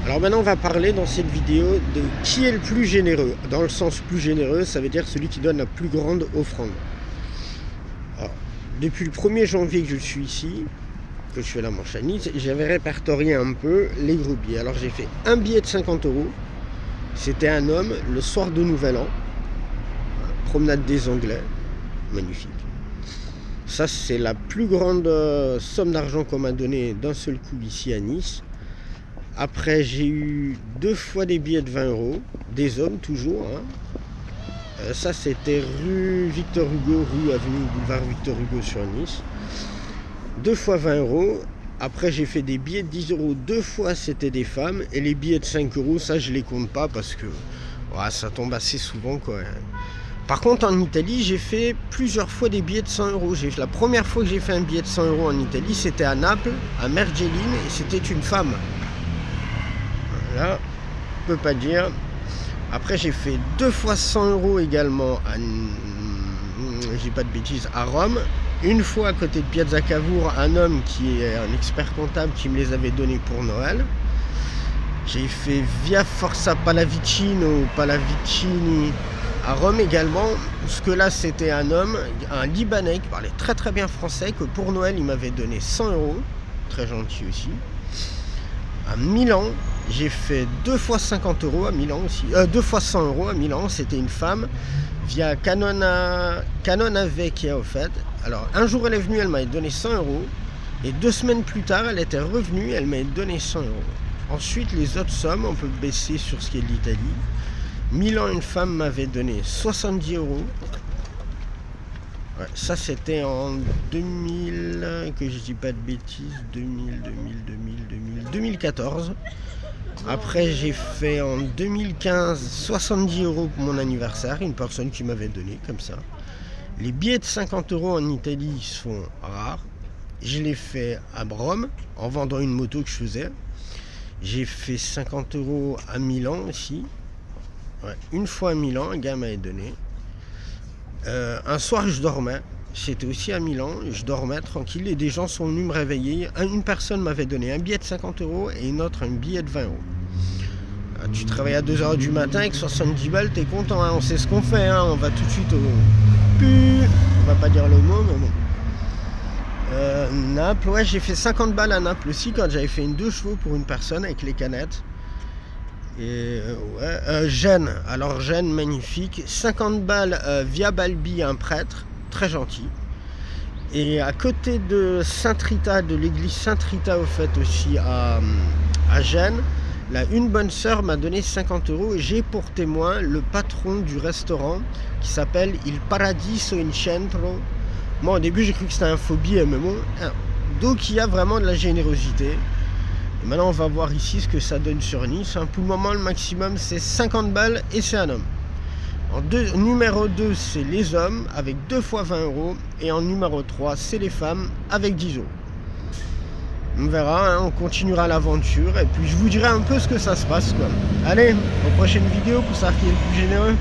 Alors maintenant on va parler dans cette vidéo de qui est le plus généreux. Dans le sens plus généreux, ça veut dire celui qui donne la plus grande offrande. Alors, depuis le 1er janvier que je suis ici, que je suis à la Manche à Nice, j'avais répertorié un peu les gros billets. Alors j'ai fait un billet de 50 €. C'était un homme le soir de Nouvel An. Promenade des Anglais. Magnifique. Ça c'est la plus grande somme d'argent qu'on m'a donné d'un seul coup ici à Nice. Après, j'ai eu 2 fois des billets de 20 €, des hommes toujours. Ça, c'était rue Victor Hugo, rue avenue boulevard Victor Hugo sur Nice. 2 fois 20 €. Après, j'ai fait des billets de 10 €, 2 fois c'était des femmes. Et les billets de 5 €, ça, je les compte pas parce que ça tombe assez souvent, quoi. Par contre, en Italie, j'ai fait plusieurs fois des billets de 100 €. La première fois que j'ai fait un billet de 100 € en Italie, c'était à Naples, à Mergellines, et c'était une femme. Là, je peux pas dire. Après, j'ai fait 2 fois 100 € également à, j'ai pas de bêtises, à Rome. Une fois à côté de Piazza Cavour, un homme qui est un expert comptable qui me les avait donnés pour Noël. J'ai fait Via Forza Pallavicino, Pallavicini à Rome également, parce que là c'était un homme, un Libanais qui parlait très très bien français, que pour Noël il m'avait donné 100 €, très gentil aussi. À Milan, j'ai fait 2 fois 50 € à Milan aussi, 2 fois 100 € à Milan, c'était une femme, via Canona Vecchia au fait. Alors un jour elle est venue, elle m'avait donné 100 €, et 2 semaines plus tard elle était revenue, elle m'avait donné 100 €. Ensuite les autres sommes, on peut baisser sur ce qui est de l'Italie. Milan, une femme m'avait donné 70 €. Ouais, ça c'était en 2000, que je dis pas de bêtises, 2014. Après j'ai fait en 2015 70 € pour mon anniversaire, une personne qui m'avait donné comme ça. Les billets de 50 € en Italie sont rares. Je l'ai fait à Rome en vendant une moto que je faisais. J'ai fait 50 € à Milan aussi. Ouais, une fois à Milan, un gars m'avait donné. Un soir je dormais, c'était aussi à Milan, je dormais tranquille et des gens sont venus me réveiller. Une personne m'avait donné un billet de 50 € et une autre un billet de 20 €. Tu travailles à 2 h du matin avec 70 balles, t'es content, hein, on sait ce qu'on fait, hein, on va tout de suite au on va pas dire le mot, mais bon. Naples, ouais, j'ai fait 50 balles à Naples aussi quand j'avais fait une 2 chevaux pour une personne avec les canettes. Et Gênes, alors Gênes, magnifique, 50 balles via Balbi, un prêtre, très gentil. Et à côté de Sainte-Rita, de l'église Sainte-Rita au fait aussi à Gênes, là, une bonne sœur m'a donné 50 € et j'ai pour témoin le patron du restaurant qui s'appelle Il Paradiso in Centro. Moi au début j'ai cru que c'était un faux billet, mais bon, donc il y a vraiment de la générosité. Et maintenant on va voir ici ce que ça donne sur Nice. Pour le moment le maximum c'est 50 balles et c'est un homme. Numéro 2 c'est les hommes avec 2 fois 20 € et en numéro 3 c'est les femmes avec 10 €. On verra, hein, on continuera l'aventure et puis je vous dirai un peu ce que ça se passe, quoi. Allez, aux prochaines vidéos pour savoir qui est le plus généreux.